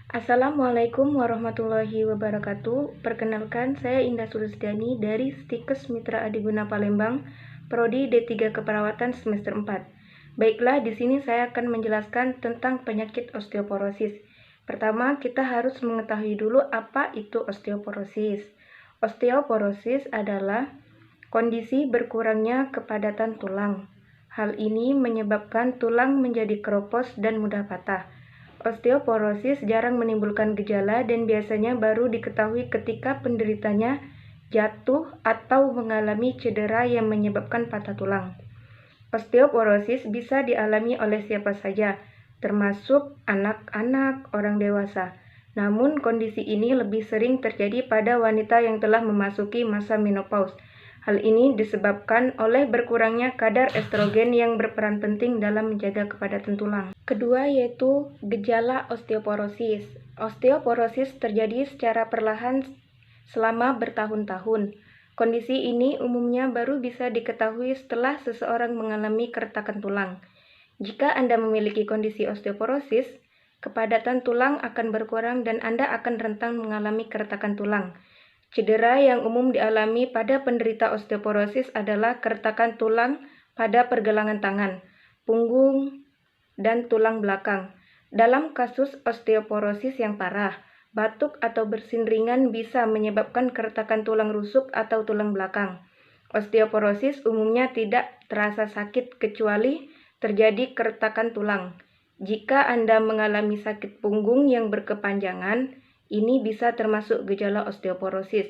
Assalamualaikum warahmatullahi wabarakatuh. Perkenalkan, saya Indah Sulisdiani dari Stikes Mitra Adiguna Palembang, Prodi D3 Keperawatan semester 4. Baiklah, di sini saya akan menjelaskan tentang penyakit osteoporosis. Pertama, kita harus mengetahui dulu apa itu osteoporosis. Osteoporosis adalah kondisi berkurangnya kepadatan tulang. Hal ini menyebabkan tulang menjadi keropos dan mudah patah. Osteoporosis jarang menimbulkan gejala dan biasanya baru diketahui ketika penderitanya jatuh atau mengalami cedera yang menyebabkan patah tulang. Osteoporosis bisa dialami oleh siapa saja, termasuk anak-anak, orang dewasa. Namun kondisi ini lebih sering terjadi pada wanita yang telah memasuki masa menopause. Hal ini disebabkan oleh berkurangnya kadar estrogen yang berperan penting dalam menjaga kepadatan tulang. Kedua yaitu gejala osteoporosis. Osteoporosis terjadi secara perlahan selama bertahun-tahun. Kondisi ini umumnya baru bisa diketahui setelah seseorang mengalami keretakan tulang. Jika Anda memiliki kondisi osteoporosis, kepadatan tulang akan berkurang dan Anda akan rentan mengalami keretakan tulang. Cedera yang umum dialami pada penderita osteoporosis adalah keretakan tulang pada pergelangan tangan, punggung, dan tulang belakang. Dalam kasus osteoporosis yang parah, batuk atau bersin ringan bisa menyebabkan keretakan tulang rusuk atau tulang belakang. Osteoporosis umumnya tidak terasa sakit kecuali terjadi keretakan tulang. Jika Anda mengalami sakit punggung yang berkepanjangan, ini bisa termasuk gejala osteoporosis.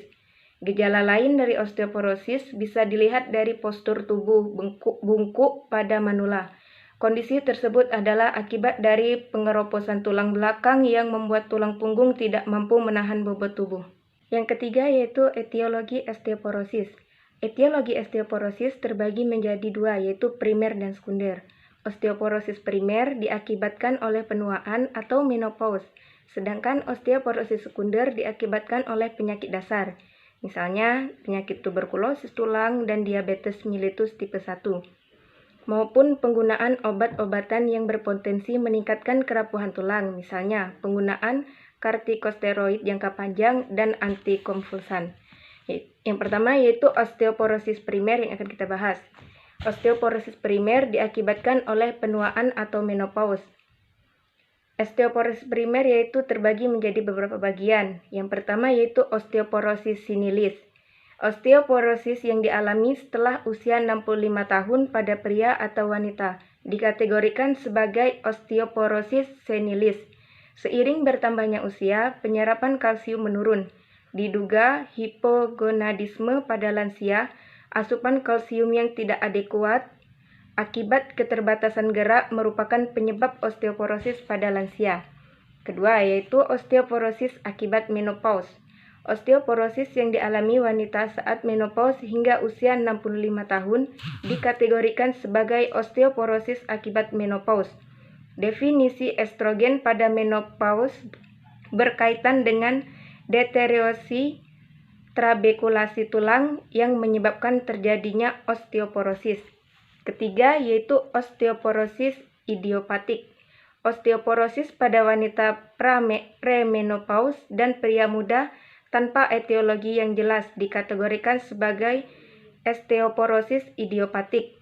Gejala lain dari osteoporosis bisa dilihat dari postur tubuh bungkuk pada manula. Kondisi tersebut adalah akibat dari pengeroposan tulang belakang yang membuat tulang punggung tidak mampu menahan bobot tubuh. Yang ketiga yaitu etiologi osteoporosis. Etiologi osteoporosis terbagi menjadi dua, yaitu primer dan sekunder. Osteoporosis primer diakibatkan oleh penuaan atau menopause, sedangkan osteoporosis sekunder diakibatkan oleh penyakit dasar, misalnya penyakit tuberkulosis tulang dan diabetes mellitus tipe 1, maupun penggunaan obat-obatan yang berpotensi meningkatkan kerapuhan tulang, misalnya penggunaan kortikosteroid jangka panjang dan antikonvulsan. Yang pertama yaitu osteoporosis primer yang akan kita bahas. Osteoporosis primer diakibatkan oleh penuaan atau menopause. Osteoporosis primer yaitu terbagi menjadi beberapa bagian. Yang pertama yaitu osteoporosis senilis. Osteoporosis yang dialami setelah usia 65 tahun pada pria atau wanita dikategorikan sebagai osteoporosis senilis. Seiring bertambahnya usia, penyerapan kalsium menurun. Diduga hipogonadisme pada lansia, asupan kalsium yang tidak adekuat akibat keterbatasan gerak merupakan penyebab osteoporosis pada lansia. Kedua yaitu osteoporosis akibat menopause. Osteoporosis yang dialami wanita saat menopause hingga usia 65 tahun dikategorikan sebagai osteoporosis akibat menopause. Definisi estrogen pada menopause berkaitan dengan deteriorasi trabekulasi tulang yang menyebabkan terjadinya osteoporosis. Ketiga yaitu osteoporosis idiopatik. Osteoporosis pada wanita premenopause dan pria muda tanpa etiologi yang jelas dikategorikan sebagai osteoporosis idiopatik.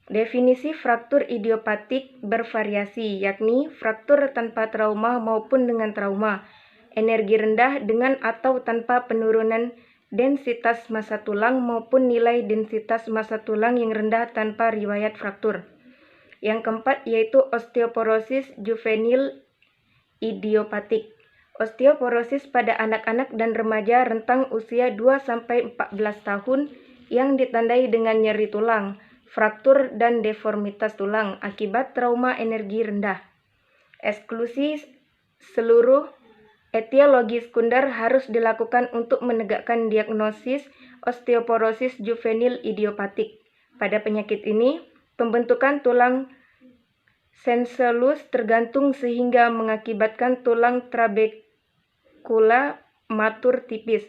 Definisi fraktur idiopatik bervariasi, yakni fraktur tanpa trauma maupun dengan trauma, energi rendah dengan atau tanpa penurunan densitas massa tulang maupun nilai densitas massa tulang yang rendah tanpa riwayat fraktur. Yang keempat yaitu osteoporosis juvenil idiopatik. Osteoporosis pada anak-anak dan remaja rentang usia 2-14 tahun yang ditandai dengan nyeri tulang, fraktur dan deformitas tulang akibat trauma energi rendah. Eksklusi seluruh etiologi sekunder harus dilakukan untuk menegakkan diagnosis osteoporosis juvenil idiopatik. Pada penyakit ini, pembentukan tulang cancellus tergantung sehingga mengakibatkan tulang trabekula matur tipis.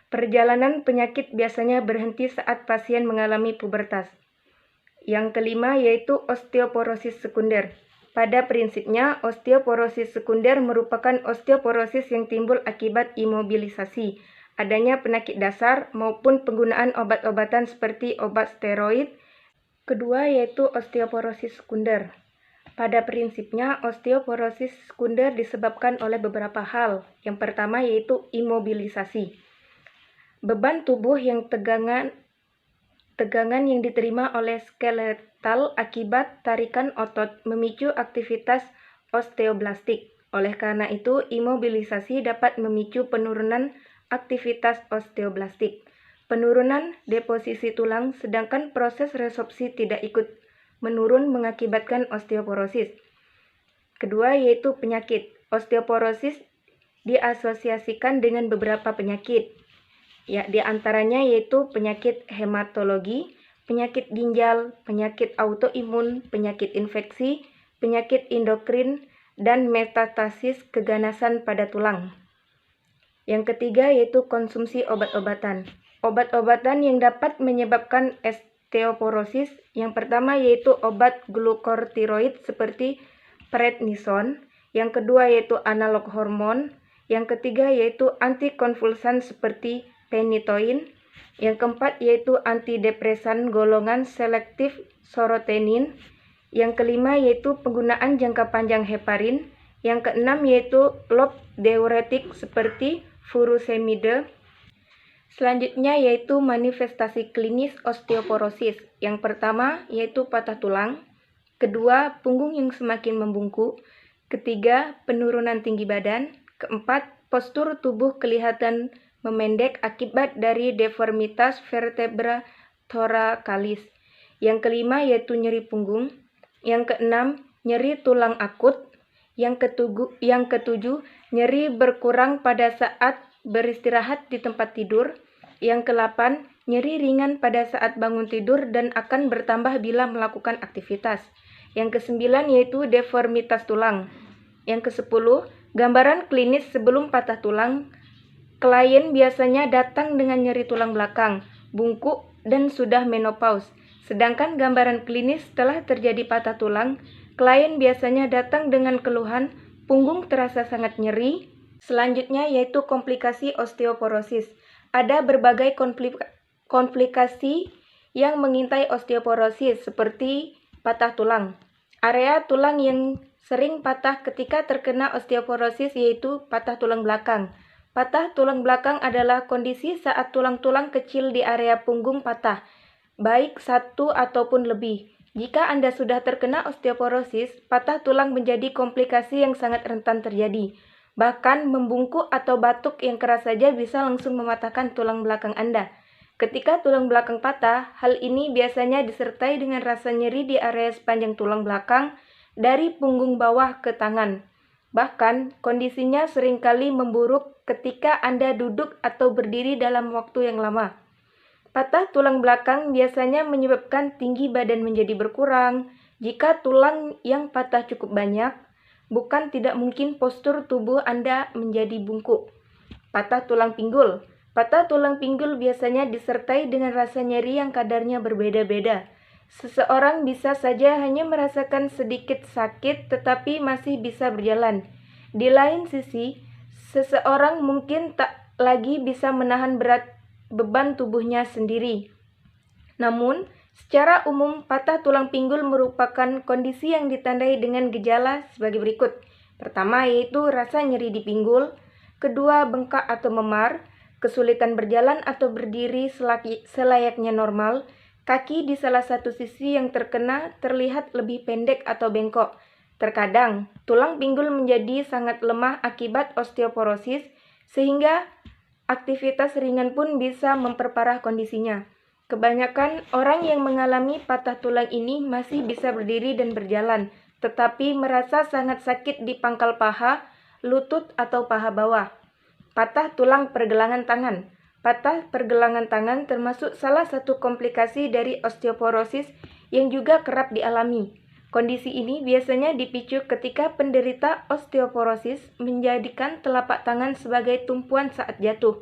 Perjalanan penyakit biasanya berhenti saat pasien mengalami pubertas. Yang kelima yaitu osteoporosis sekunder. Pada prinsipnya, osteoporosis sekunder merupakan osteoporosis yang timbul akibat imobilisasi, adanya penyakit dasar maupun penggunaan obat-obatan seperti obat steroid. Kedua yaitu osteoporosis sekunder. Pada prinsipnya, osteoporosis sekunder disebabkan oleh beberapa hal. Yang pertama yaitu imobilisasi. Beban tubuh yang tegangan yang diterima oleh skeletal akibat tarikan otot memicu aktivitas osteoblastik. Oleh karena itu, imobilisasi dapat memicu penurunan aktivitas osteoblastik, penurunan deposisi tulang, sedangkan proses resorpsi tidak ikut menurun mengakibatkan osteoporosis. Kedua yaitu penyakit. Osteoporosis diasosiasikan dengan beberapa penyakit. Ya, di antaranya yaitu penyakit hematologi, penyakit ginjal, penyakit autoimun, penyakit infeksi, penyakit endokrin, dan metastasis keganasan pada tulang. Yang ketiga yaitu konsumsi obat-obatan. Obat-obatan yang dapat menyebabkan osteoporosis, yang pertama yaitu obat glukokortikoid seperti prednison, yang kedua yaitu analog hormon, yang ketiga yaitu antikonvulsan seperti phenytoin, yang keempat yaitu antidepresan golongan selektif sorotenin, yang kelima yaitu penggunaan jangka panjang heparin, yang keenam yaitu loop diuretik seperti furosemide. Selanjutnya yaitu manifestasi klinis osteoporosis. Yang pertama yaitu patah tulang, kedua punggung yang semakin membungkuk, ketiga penurunan tinggi badan, keempat postur tubuh kelihatan memendek akibat dari deformitas vertebra thoracalis. Yang kelima yaitu nyeri punggung. Yang keenam nyeri tulang akut. Yang ketujuh nyeri berkurang pada saat beristirahat di tempat tidur. Yang kedelapan nyeri ringan pada saat bangun tidur dan akan bertambah bila melakukan aktivitas. Yang kesembilan yaitu deformitas tulang. Yang kesepuluh gambaran klinis sebelum patah tulang. Klien biasanya datang dengan nyeri tulang belakang, bungkuk, dan sudah menopause. Sedangkan gambaran klinis setelah terjadi patah tulang, klien biasanya datang dengan keluhan punggung terasa sangat nyeri. Selanjutnya yaitu komplikasi osteoporosis. Ada berbagai komplikasi yang mengintai osteoporosis seperti patah tulang. Area tulang yang sering patah ketika terkena osteoporosis yaitu patah tulang belakang. Patah tulang belakang adalah kondisi saat tulang-tulang kecil di area punggung patah, baik satu ataupun lebih. Jika Anda sudah terkena osteoporosis, patah tulang menjadi komplikasi yang sangat rentan terjadi. Bahkan membungkuk atau batuk yang keras saja bisa langsung mematahkan tulang belakang Anda. Ketika tulang belakang patah, hal ini biasanya disertai dengan rasa nyeri di area sepanjang tulang belakang dari punggung bawah ke tangan. Bahkan, kondisinya seringkali memburuk ketika Anda duduk atau berdiri dalam waktu yang lama. Patah tulang belakang biasanya menyebabkan tinggi badan menjadi berkurang. Jika tulang yang patah cukup banyak, bukan tidak mungkin postur tubuh Anda menjadi bungkuk. Patah tulang pinggul. Patah tulang pinggul biasanya disertai dengan rasa nyeri yang kadarnya berbeda-beda. Seseorang bisa saja hanya merasakan sedikit sakit tetapi masih bisa berjalan. Di lain sisi, seseorang mungkin tak lagi bisa menahan beban tubuhnya sendiri. Namun, secara umum patah tulang pinggul merupakan kondisi yang ditandai dengan gejala sebagai berikut. Pertama yaitu rasa nyeri di pinggul, kedua bengkak atau memar, kesulitan berjalan atau berdiri selayaknya normal. Kaki di salah satu sisi yang terkena terlihat lebih pendek atau bengkok. Terkadang, tulang pinggul menjadi sangat lemah akibat osteoporosis, sehingga aktivitas ringan pun bisa memperparah kondisinya. Kebanyakan orang yang mengalami patah tulang ini masih bisa berdiri dan berjalan, tetapi merasa sangat sakit di pangkal paha, lutut, atau paha bawah. Patah tulang pergelangan tangan. Patah pergelangan tangan termasuk salah satu komplikasi dari osteoporosis yang juga kerap dialami. Kondisi ini biasanya dipicu ketika penderita osteoporosis menjadikan telapak tangan sebagai tumpuan saat jatuh.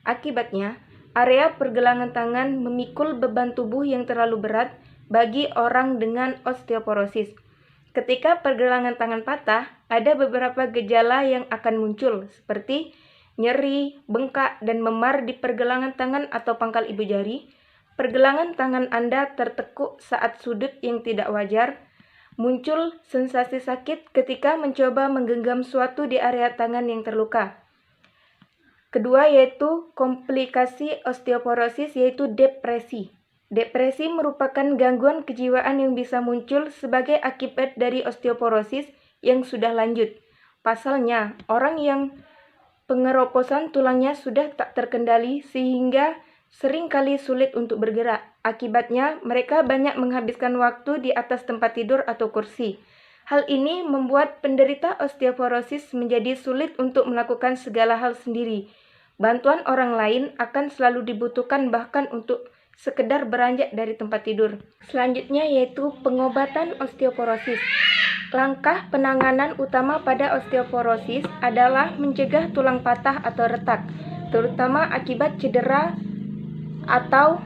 Akibatnya, area pergelangan tangan memikul beban tubuh yang terlalu berat bagi orang dengan osteoporosis. Ketika pergelangan tangan patah, ada beberapa gejala yang akan muncul, seperti nyeri, bengkak, dan memar di pergelangan tangan atau pangkal ibu jari. Pergelangan tangan Anda tertekuk saat sudut yang tidak wajar. Muncul sensasi sakit ketika mencoba menggenggam suatu di area tangan yang terluka. Kedua yaitu komplikasi osteoporosis, yaitu depresi. Depresi merupakan gangguan kejiwaan yang bisa muncul sebagai akibat dari osteoporosis yang sudah lanjut. Pasalnya, orang yang pengeroposan tulangnya sudah tak terkendali sehingga seringkali sulit untuk bergerak. Akibatnya, mereka banyak menghabiskan waktu di atas tempat tidur atau kursi. Hal ini membuat penderita osteoporosis menjadi sulit untuk melakukan segala hal sendiri. Bantuan orang lain akan selalu dibutuhkan, bahkan untuk sekedar beranjak dari tempat tidur. Selanjutnya yaitu pengobatan osteoporosis. Langkah penanganan utama pada osteoporosis adalah mencegah tulang patah atau retak, terutama akibat cedera atau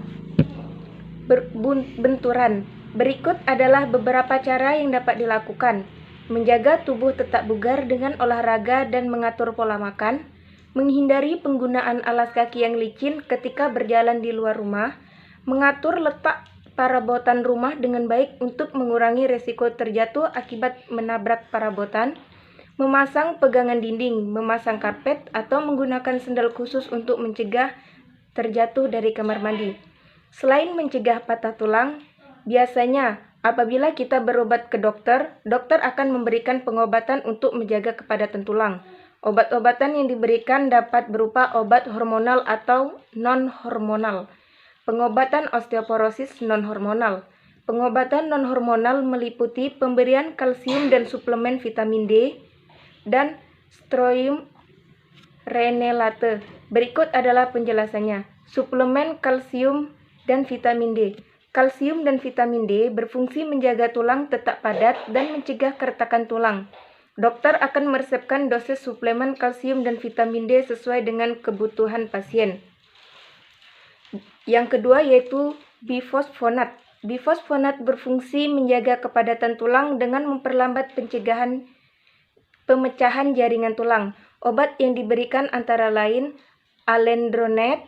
benturan. Berikut adalah beberapa cara yang dapat dilakukan. Menjaga tubuh tetap bugar dengan olahraga dan mengatur pola makan. Menghindari penggunaan alas kaki yang licin ketika berjalan di luar rumah. Mengatur letak parabotan rumah dengan baik untuk mengurangi resiko terjatuh akibat menabrak parabotan. Memasang pegangan dinding, memasang karpet, atau menggunakan sendal khusus untuk mencegah terjatuh dari kamar mandi. Selain mencegah patah tulang, biasanya apabila kita berobat ke dokter, dokter akan memberikan pengobatan untuk menjaga kepadatan tulang. Obat-obatan yang diberikan dapat berupa obat hormonal atau non-hormonal. Pengobatan osteoporosis non-hormonal. Pengobatan non-hormonal meliputi pemberian kalsium dan suplemen vitamin D dan strobium renelate. Berikut adalah penjelasannya. Suplemen kalsium dan vitamin D. Kalsium dan vitamin D berfungsi menjaga tulang tetap padat dan mencegah keretakan tulang. Dokter akan meresepkan dosis suplemen kalsium dan vitamin D sesuai dengan kebutuhan pasien. Yang kedua yaitu bifosfonat. Bifosfonat berfungsi menjaga kepadatan tulang dengan memperlambat pemecahan jaringan tulang. Obat yang diberikan antara lain alendronate,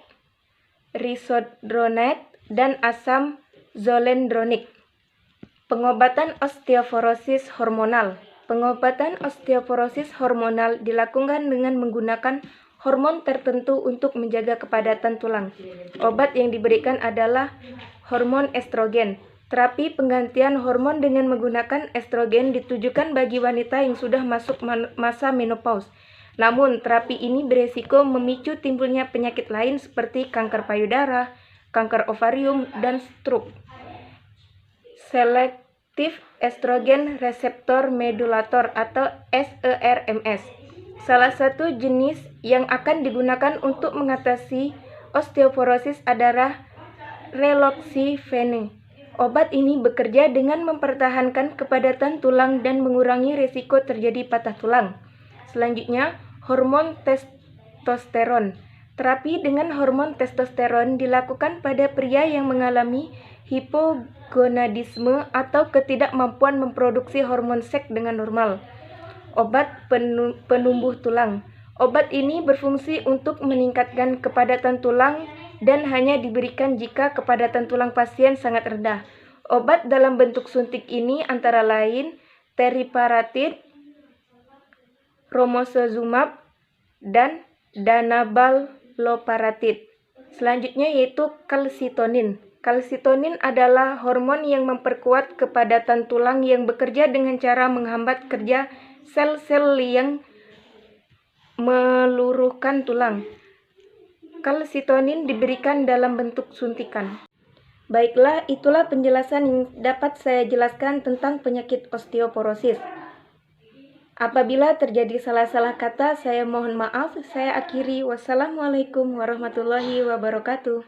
risodronate, dan asam zolendronik. Pengobatan osteoporosis hormonal. Pengobatan osteoporosis hormonal dilakukan dengan menggunakan hormon tertentu untuk menjaga kepadatan tulang. Obat yang diberikan adalah hormon estrogen. Terapi penggantian hormon dengan menggunakan estrogen ditujukan bagi wanita yang sudah masuk masa menopause. Namun, terapi ini beresiko memicu timbulnya penyakit lain seperti kanker payudara, kanker ovarium, dan stroke. Selective Estrogen Receptor Modulator atau SERMS. Salah satu jenis yang akan digunakan untuk mengatasi osteoporosis adalah reloxifene. Obat ini bekerja dengan mempertahankan kepadatan tulang dan mengurangi risiko terjadi patah tulang. Selanjutnya, hormon testosteron. Terapi dengan hormon testosteron dilakukan pada pria yang mengalami hipogonadisme atau ketidakmampuan memproduksi hormon seks dengan normal. Obat penumbuh tulang. Obat ini berfungsi untuk meningkatkan kepadatan tulang dan hanya diberikan jika kepadatan tulang pasien sangat rendah. Obat dalam bentuk suntik ini antara lain teriparatide, romosozumab, dan danabaloparatide. Selanjutnya yaitu kalsitonin. Kalsitonin adalah hormon yang memperkuat kepadatan tulang yang bekerja dengan cara menghambat kerja sel-sel yang meluruhkan tulang. Kalsitonin diberikan dalam bentuk suntikan. Baiklah, itulah penjelasan yang dapat saya jelaskan tentang penyakit osteoporosis. Apabila terjadi salah-salah kata, saya mohon maaf. Saya akhiri. Wassalamualaikum warahmatullahi wabarakatuh.